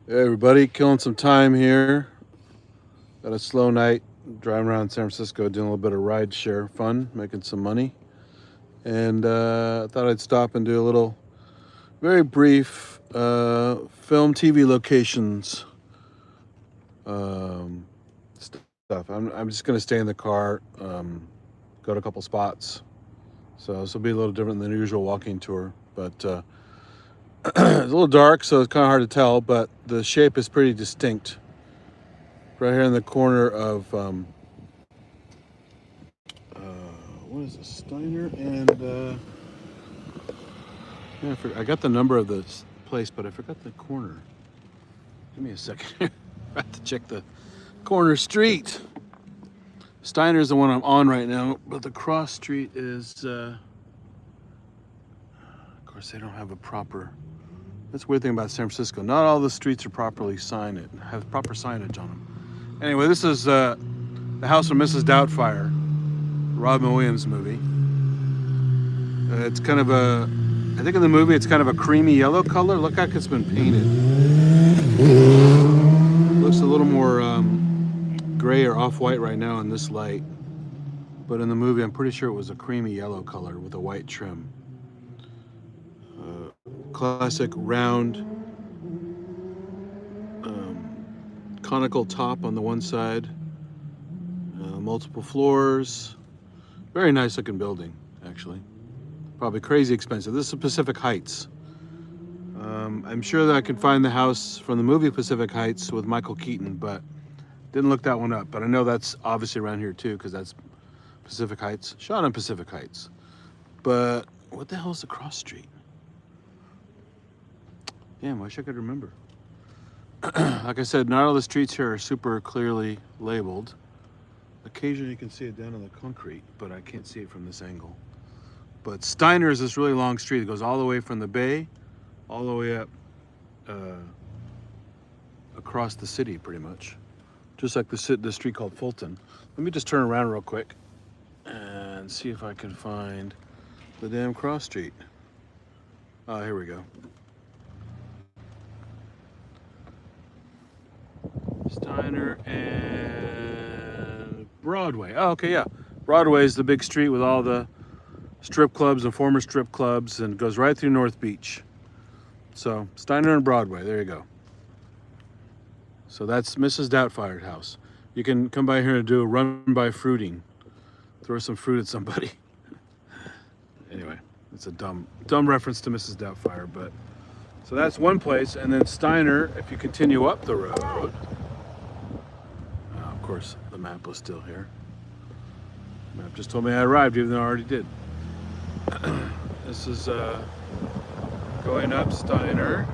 Hey everybody, killing some time here. Got a slow night, driving around San Francisco, doing a little bit of ride share fun, making some money. And I thought I'd stop and do a little, very brief film TV locations um, stuff. I'm just going to stay in the car, go to a couple spots. So this will be a little different than the usual walking tour. But it's a little dark, so it's kind of hard to tell, but the shape is pretty distinct. Right here in the corner of what is this, Steiner and yeah, I got the number of the place, but I forgot the corner. Give me a second here. I have to check the corner street. Steiner's the one I'm on right now, but the cross street is. Of course, they don't have a proper. That's a weird thing about San Francisco. Not all the streets are properly signed. Have proper signage on them. Anyway, this is the house of Mrs. Doubtfire, Robin Williams movie. It's kind of a, I think in the movie it's kind of a creamy yellow color. Look how it's been painted. Looks a little more gray or off-white right now in this light. But in the movie I'm pretty sure it was a creamy yellow color with a white trim. Classic round conical top on the one side. Multiple floors. Very nice looking building, actually. Probably crazy expensive. This is Pacific Heights. I'm sure that I could find the house from the movie Pacific Heights with Michael Keaton, but didn't look that one up. But I know that's obviously around here too, because that's Pacific Heights. Shot on Pacific Heights. But what the hell is the cross street? Damn, I wish I could remember. Like I said, not all the streets here are super clearly labeled. Occasionally you can see it down on the concrete, but I can't see it from this angle. But Steiner is this really long street that goes all the way from the bay, all the way up across the city, pretty much. Just like the street called Fulton. Let me just turn around real quick and see if I can find the damn cross street. Oh, here we go. Steiner and Broadway. Oh, okay, yeah. Broadway is the big street with all the strip clubs and former strip clubs, and goes right through North Beach. So Steiner and Broadway, there you go. So that's Mrs. Doubtfire's house. You can come by here and do a run by fruiting. Throw some fruit at somebody. Anyway, it's a dumb reference to Mrs. Doubtfire, but so that's one place. And then Steiner, if you continue up the road, of course the map was still here. The map just told me I arrived, even though I already did. This is going up Steiner.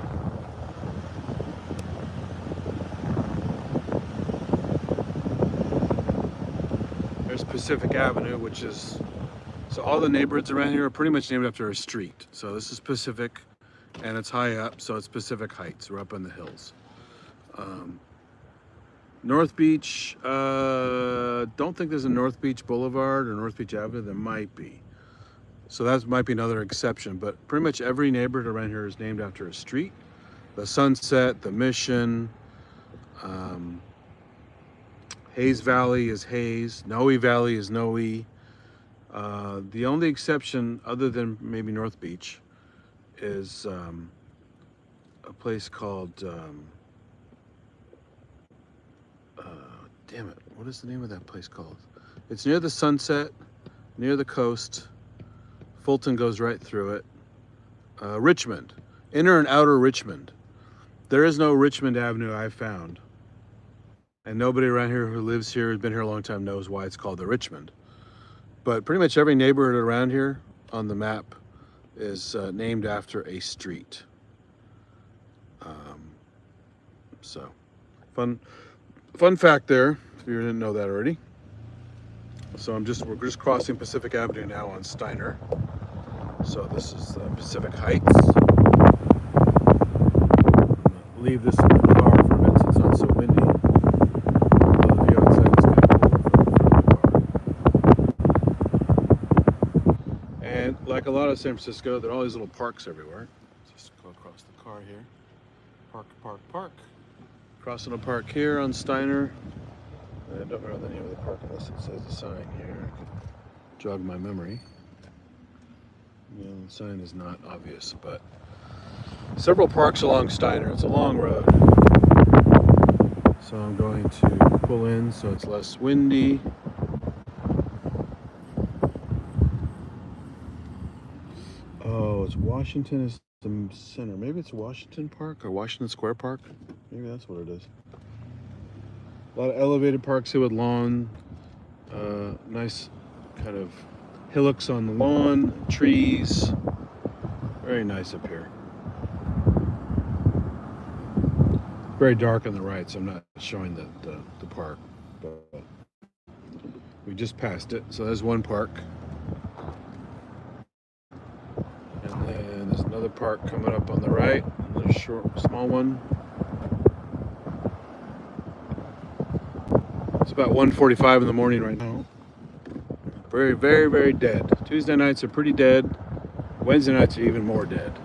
There's Pacific Avenue, which is, so all the neighborhoods around here are pretty much named after a street. So this is Pacific, and it's high up, so it's Pacific Heights. We're up in the hills. North Beach, don't think there's a North Beach Boulevard or North Beach Avenue. There might be. So that might be another exception, but pretty much every neighborhood around here is named after a street. The Sunset, the Mission, Hayes Valley is Hayes, Noe Valley is Noe. The only exception, other than maybe North Beach, is a place called, damn it, what is the name of that place called? It's near the Sunset, near the coast. Fulton goes right through it. Richmond, inner and outer Richmond. There is no Richmond Avenue I've found. And nobody around here who lives here, has been here a long time, knows why it's called the Richmond. But pretty much every neighborhood around here on the map is named after a street. So, fun fact there, if you didn't know that already. So we're just crossing Pacific Avenue now on Steiner. So this is Pacific Heights. Leave this in the car for a bit since it's not so windy. The view outside is kind of cool. And like a lot of San Francisco, there are all these little parks everywhere. Just go across the car here. Park, park, park. Crossing a park here on Steiner. I don't know the name of the park unless it says a sign here. I could jog my memory. The sign is not obvious, but several parks along Steiner. It's a long road. So I'm going to pull in so it's less windy. Oh, it's Washington is the center. Maybe it's Washington Park or Washington Square Park. Maybe that's what it is. A lot of elevated parks here with lawn. Nice kind of hillocks on the lawn, trees. Very nice up here. Very dark on the right, so I'm not showing the park. But we just passed it, so there's one park. And then there's another park coming up on the right, another small one. It's about 1:45 in the morning right now. Very, very, very dead. Tuesday nights are pretty dead. Wednesday nights are even more dead.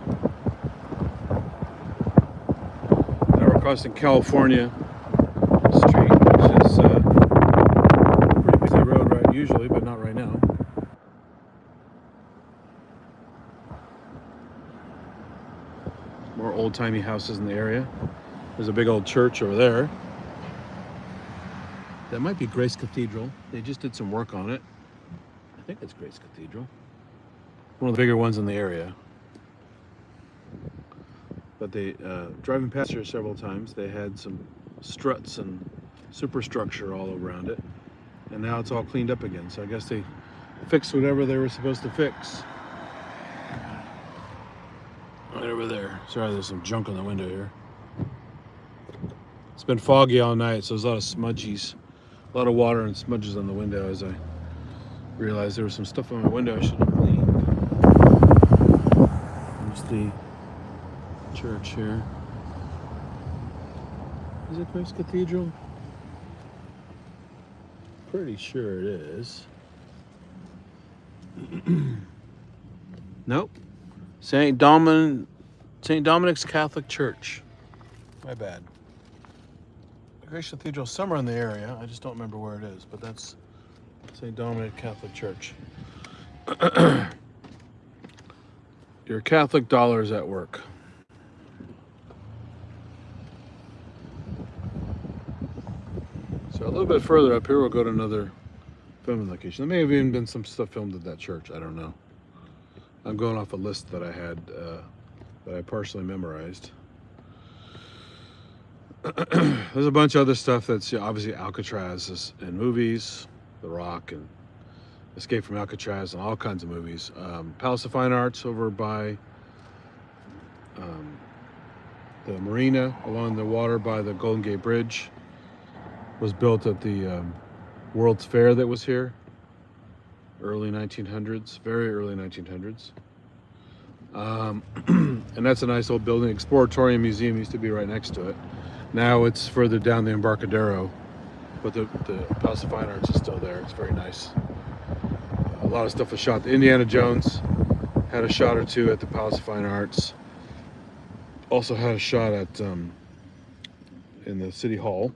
Now we're crossing California Street, which is a pretty busy road right usually, but not right now. More old-timey houses in the area. There's a big old church over there. That might be Grace Cathedral. They just did some work on it. I think it's Grace Cathedral. One of the bigger ones in the area. But they, driving past here several times, they had some struts and superstructure all around it. And now it's all cleaned up again. So I guess they fixed whatever they were supposed to fix. Right over there. Sorry, there's some junk on the window here. It's been foggy all night, so there's a lot of smudgies. A lot of water and smudges on the window as I realized there was some stuff on my window I should have cleaned. There's the church here. Is it Grace Cathedral? Pretty sure it is. Nope. St. Dominic's Catholic Church. My bad. Grace Cathedral somewhere in the area. I just don't remember where it is, but that's St. Dominic Catholic Church. Your Catholic dollar's at work. So a little bit further up here, we'll go to another filming location. There may have even been some stuff filmed at that church. I don't know. I'm going off a list that I had, that I partially memorized. There's a bunch of other stuff that's obviously Alcatraz in movies, The Rock and Escape from Alcatraz and all kinds of movies. Palace of Fine Arts over by the marina along the water by the Golden Gate Bridge was built at the World's Fair that was here. Early 1900s, very early 1900s. And that's a nice old building. Exploratorium Museum used to be right next to it. Now it's further down the Embarcadero, but the Palace of Fine Arts is still there. It's very nice. A lot of stuff was shot. Indiana Jones had a shot or two at the Palace of Fine Arts. Also had a shot at in the City Hall.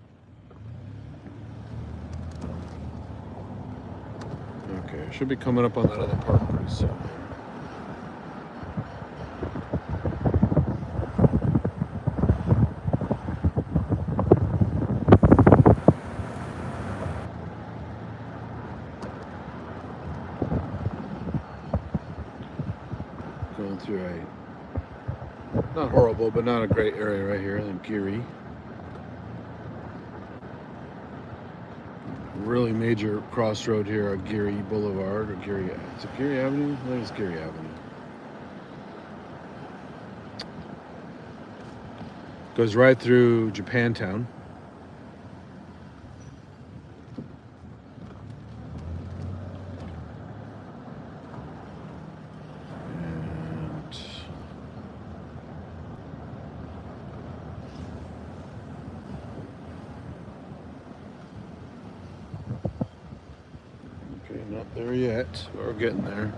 Okay, should be coming up on that other park pretty soon. Going through a, not horrible, but not a great area right here in Geary. Really major crossroad here at Geary Boulevard, or Geary, is it Geary Avenue? I think it's Geary Avenue. Goes right through Japantown. Okay, not there yet, but we're getting there.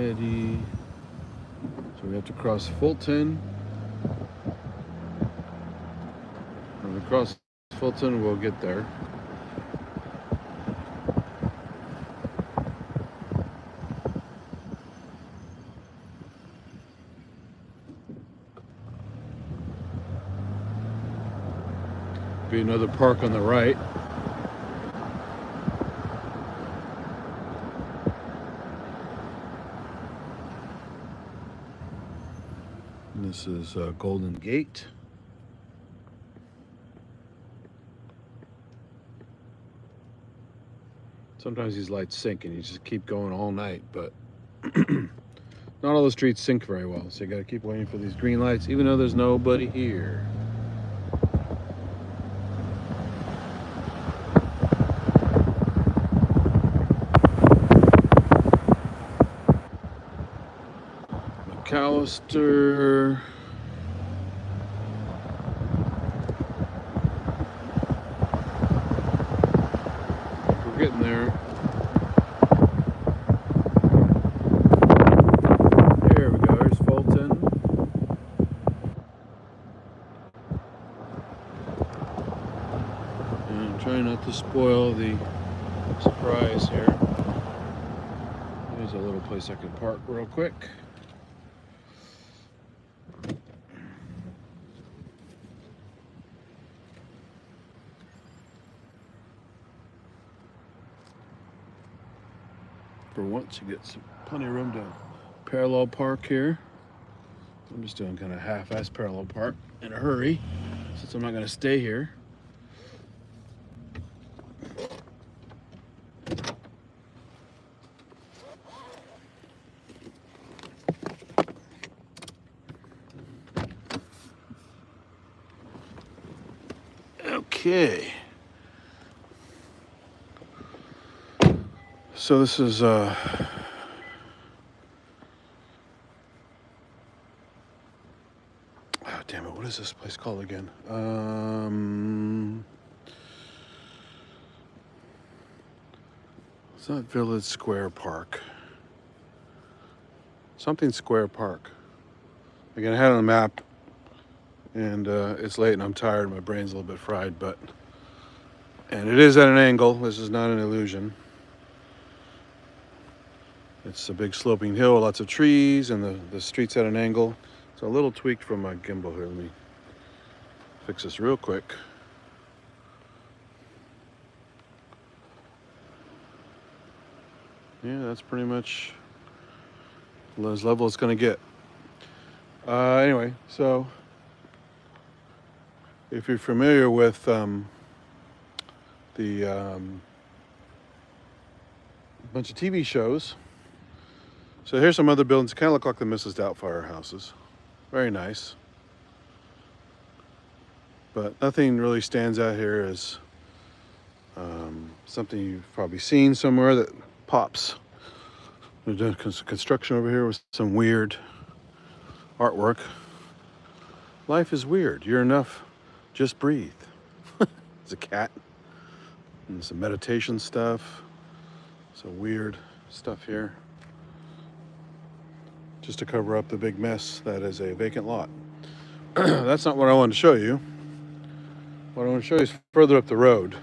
Eddie. So we have to cross Fulton. When we cross Fulton, we'll get there. Be another park on the right. And this is Golden Gate. Sometimes these lights sink and you just keep going all night, but not all the streets sync very well, so you gotta keep waiting for these green lights, even though there's nobody here. McAllister. We're getting there. There we go, there's Fulton. And I'm trying not to spoil the surprise here. There's a little place I can park real quick. For once, you get plenty of room to parallel park here. I'm just doing kind of half-ass parallel park in a hurry, since I'm not going to stay here. Okay. So this is oh, damn it, what is this place called again? It's not Village Square Park. Something Square Park. Again, I had it on the map, and it's late and I'm tired, my brain's a little bit fried, and it is at an angle, this is not an illusion. It's a big sloping hill, lots of trees, and the street's at an angle. It's a little tweaked from my gimbal here. Let me fix this real quick. Yeah, that's pretty much as level it's gonna get. Anyway, so if you're familiar with the bunch of TV shows, so here's some other buildings. Kind of look like the Mrs. Doubtfire houses. Very nice. But nothing really stands out here as something you've probably seen somewhere that pops. They're doing construction over here with some weird artwork. Life is weird. You're enough. Just breathe. There's a cat. And some meditation stuff. Some weird stuff here. Just to cover up the big mess that is a vacant lot. That's not what I wanted to show you. What I want to show you is further up the road.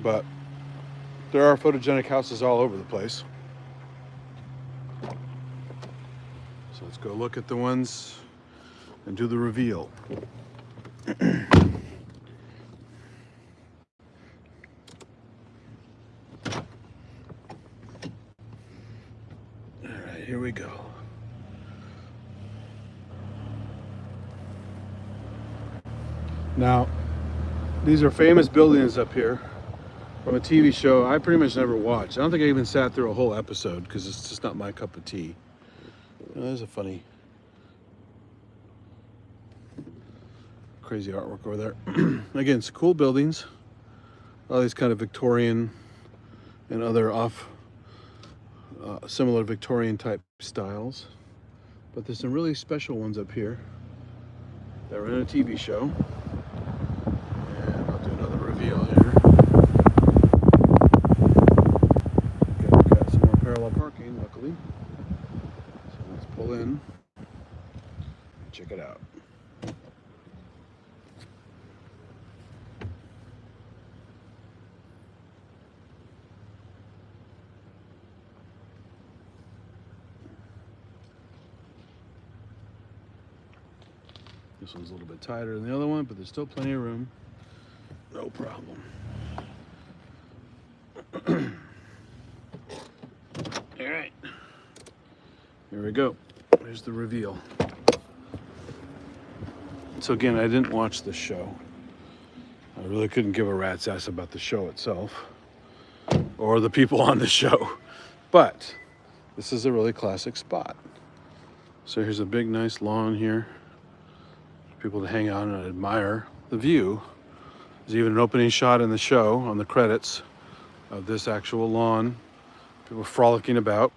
But there are photogenic houses all over the place. So let's go look at the ones and do the reveal. Here we go. Now, these are famous buildings up here from a TV show I pretty much never watched. I don't think I even sat through a whole episode because it's just not my cup of tea. Oh, there's a funny, crazy artwork over there. Again, it's cool buildings. All these kind of Victorian and other similar Victorian type styles, but there's some really special ones up here that were in a TV show, and I'll do another reveal here. Got some more parallel parking, luckily. This one's a little bit tighter than the other one, but there's still plenty of room. No problem. All right. Here we go. Here's the reveal. So again, I didn't watch the show. I really couldn't give a rat's ass about the show itself or the people on the show. But this is a really classic spot. So here's a big, nice lawn here for people to hang out and admire the view. There's even an opening shot in the show on the credits of this actual lawn. People frolicking about.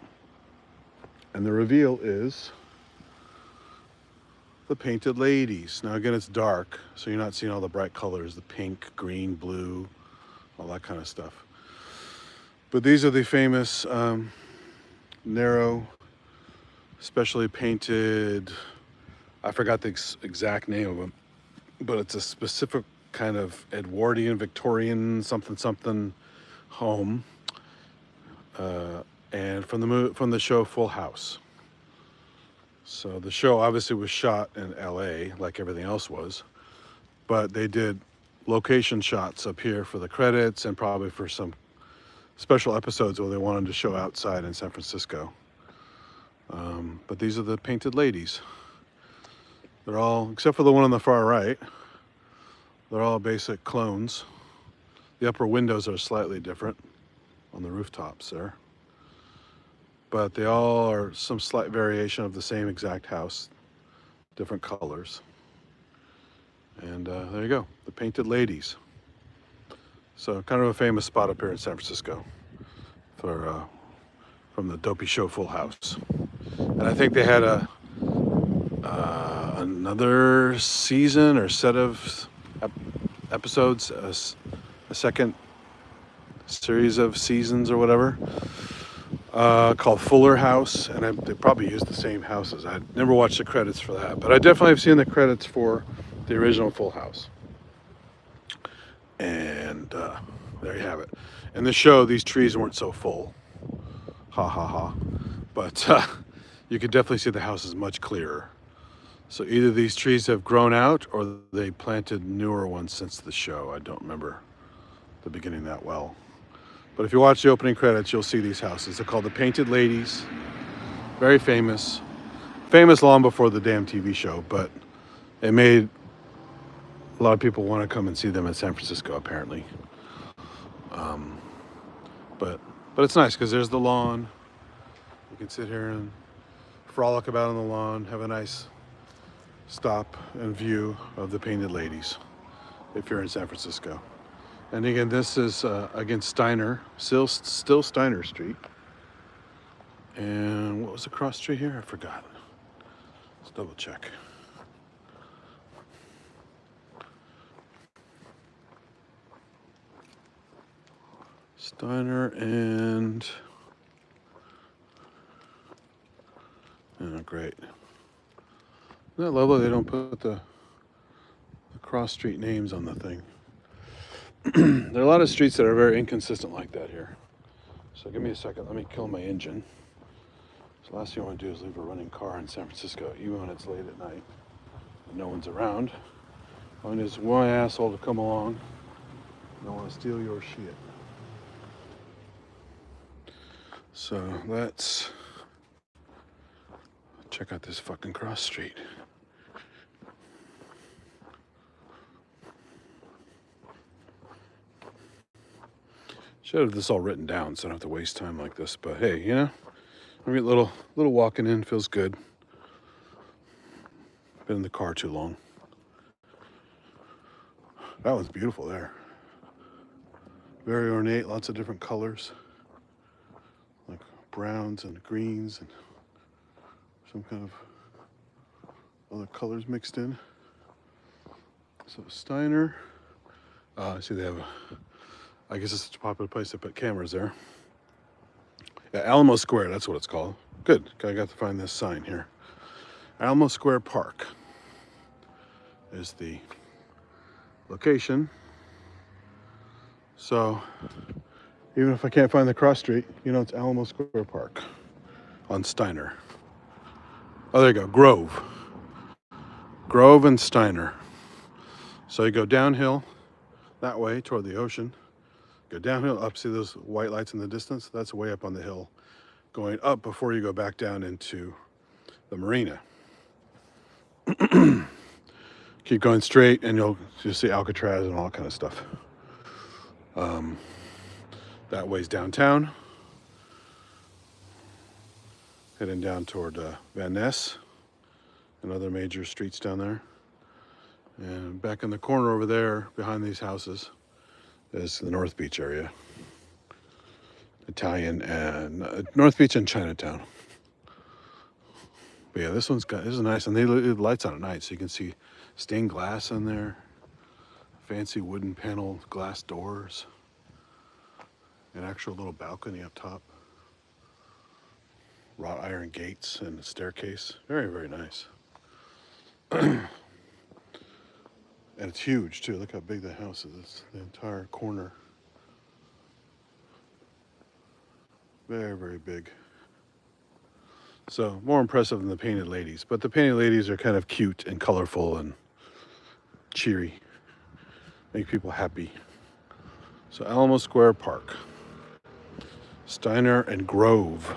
And the reveal is the Painted Ladies. Now again, it's dark, so you're not seeing all the bright colors, the pink, green, blue, all that kind of stuff. But these are the famous narrow, specially painted, I forgot the exact name of them, but it's a specific kind of Edwardian, Victorian, something home. And from the show Full House. So the show obviously was shot in LA like everything else was, but they did location shots up here for the credits and probably for some special episodes where they wanted to show outside in San Francisco. But these are the Painted Ladies. They're all, except for the one on the far right, they're all basic clones. The upper windows are slightly different on the rooftops there. But they all are some slight variation of the same exact house, different colors. And there you go, the Painted Ladies. So kind of a famous spot up here in San Francisco for from the Dopey show Full House. And I think they had another season or set of episodes, a second series of seasons or whatever. Called Fuller House, and they probably used the same houses. I never watched the credits for that, but I definitely have seen the credits for the original Full House. And there you have it. In the show, these trees weren't so full. Ha ha ha. But you could definitely see the house is much clearer. So either these trees have grown out or they planted newer ones since the show. I don't remember the beginning that well. But if you watch the opening credits, you'll see these houses. They're called the Painted Ladies. Very famous. Famous long before the damn TV show, but it made a lot of people want to come and see them in San Francisco, apparently. But it's nice because there's the lawn. You can sit here and frolic about on the lawn, have a nice stop and view of the Painted Ladies if you're in San Francisco. And again, this is again Steiner, still Steiner Street. And what was the cross street here? I forgot. Let's double check. Steiner and oh, great. Isn't that lovely? They don't put the cross street names on the thing. There are a lot of streets that are very inconsistent like that here. So give me a second. Let me kill my engine. So last thing I want to do is leave a running car in San Francisco, even when it's late at night and no one's around. I want this one asshole to come along. I don't want to steal your shit. So let's check out this fucking cross street. Should have this all written down so I don't have to waste time like this. But hey, you know, I mean, little walking in feels good. Been in the car too long. That one's beautiful there. Very ornate, lots of different colors. Like browns and greens and some kind of other colors mixed in. So Steiner. I see they have I guess it's such a popular place to put cameras there. Yeah, Alamo Square, that's what it's called. Good, I got to find this sign here. Alamo Square Park is the location. So, even if I can't find the cross street, you know it's Alamo Square Park on Steiner. Oh, there you go, Grove. Grove and Steiner. So you go downhill that way toward the ocean. Go downhill up, see those white lights in the distance? That's way up on the hill. Going up before you go back down into the marina. Keep going straight and you'll see Alcatraz and all that kind of stuff. That way's downtown. Heading down toward Van Ness and other major streets down there. And back in the corner over there, behind these houses, is the North Beach area. Italian and North Beach and Chinatown. But yeah, this is nice, and they leave lights on at night, so you can see stained glass in there, fancy wooden panel glass doors, an actual little balcony up top, wrought iron gates and a staircase. Very, very nice. And it's huge too. Look how big the house is. It's the entire corner. Very, very big. So more impressive than the Painted Ladies, but the Painted Ladies are kind of cute and colorful and cheery, make people happy. So Alamo Square Park, Steiner and Grove.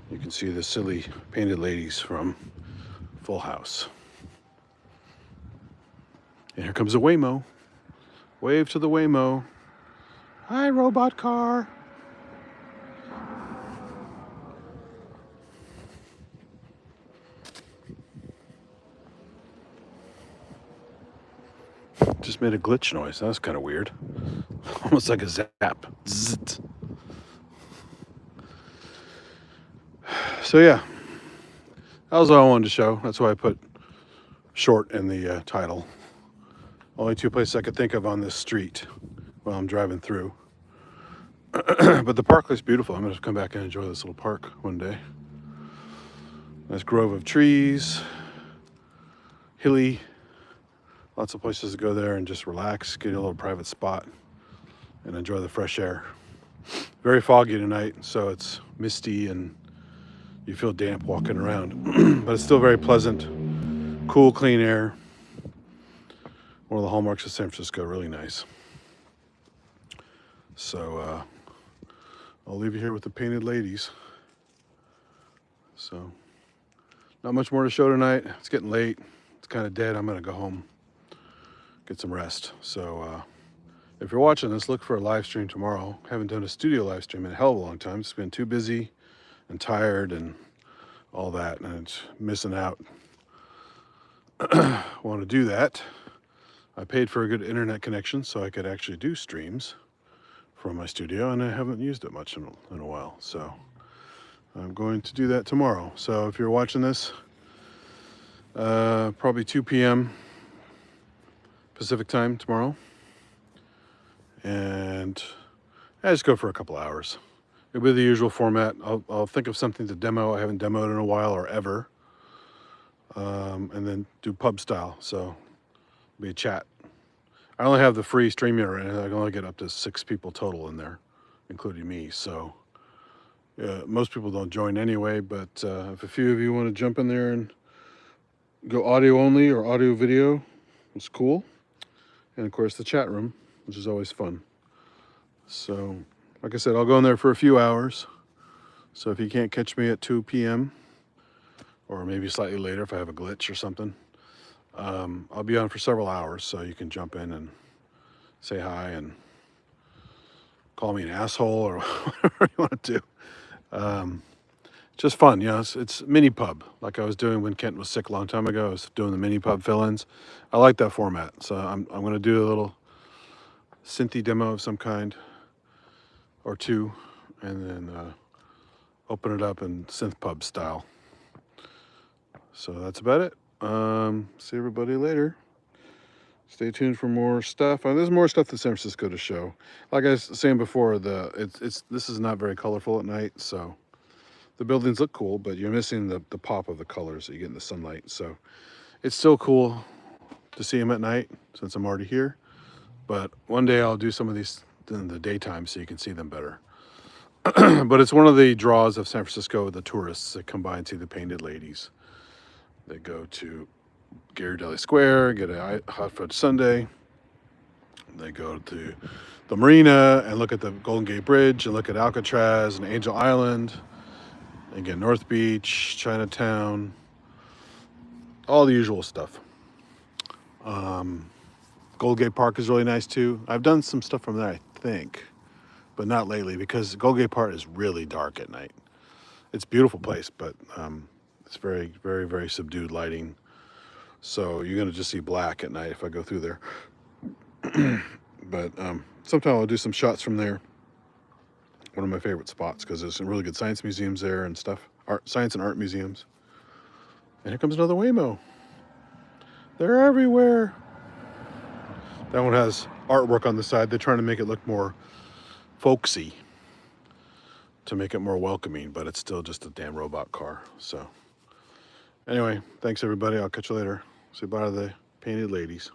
You can see the silly Painted Ladies from Full House. And here comes a Waymo. Wave to the Waymo. Hi, robot car. Just made a glitch noise. That was kind of weird. Almost like a zap. Zzzt. So yeah, that was all I wanted to show. That's why I put short in the title. Only two places I could think of on this street while I'm driving through. But the park looks beautiful. I'm going to come back and enjoy this little park one day. Nice grove of trees, hilly. Lots of places to go there and just relax, get a little private spot, and enjoy the fresh air. Very foggy tonight, so it's misty and you feel damp walking around. But it's still very pleasant, cool, clean air. One of the hallmarks of San Francisco, really nice. So I'll leave you here with the Painted Ladies. So not much more to show tonight. It's getting late. It's kind of dead. I'm going to go home, get some rest. So if you're watching this, look for a live stream tomorrow. Haven't done a studio live stream in a hell of a long time. It's been too busy and tired and all that, and it's missing out. Want to do that. I paid for a good internet connection so I could actually do streams from my studio, and I haven't used it much in a while. So I'm going to do that tomorrow. So if you're watching this, probably 2 p.m. Pacific time tomorrow, and I just go for a couple hours. It'll be the usual format. I'll think of something to demo. I haven't demoed in a while or ever, and then do pub style. So it'll be a chat. I only have the free StreamYard, and I can only get up to 6 people total in there, including me. So most people don't join anyway, but if a few of you want to jump in there and go audio only or audio video, it's cool. And of course the chat room, which is always fun. So like I said, I'll go in there for a few hours. So if you can't catch me at 2 p.m. or maybe slightly later if I have a glitch or something, I'll be on for several hours, so you can jump in and say hi and call me an asshole or whatever you want to do. Just fun, you know, it's mini pub, like I was doing when Kent was sick a long time ago. I was doing the mini pub fill-ins. I like that format, so I'm going to do a little synthy demo of some kind or two, and then open it up in synth pub style. So that's about it. See everybody later. Stay tuned for more stuff. There's more stuff to San Francisco to show. Like I was saying before, this is not very colorful at night, so the buildings look cool, but you're missing the pop of the colors that you get in the sunlight. So it's still cool to see them at night since I'm already here. But one day I'll do some of these in the daytime so you can see them better. But it's one of the draws of San Francisco, the tourists that come by and see the Painted Ladies. They go to Ghirardelli Square, get a hot fudge sundae. They go to the marina and look at the Golden Gate Bridge and look at Alcatraz and Angel Island. Again, North Beach, Chinatown, all the usual stuff. Golden Gate Park is really nice too. I've done some stuff from there, I think, but not lately because Golden Gate Park is really dark at night. It's a beautiful place, but it's very, very, very subdued lighting. So you're gonna just see black at night if I go through there. But sometime I'll do some shots from there. One of my favorite spots because there's some really good science museums there and stuff. Science and art museums. And here comes another Waymo. They're everywhere. That one has artwork on the side. They're trying to make it look more folksy to make it more welcoming, but it's still just a damn robot car. So anyway, thanks everybody. I'll catch you later. Say bye to the painted ladies.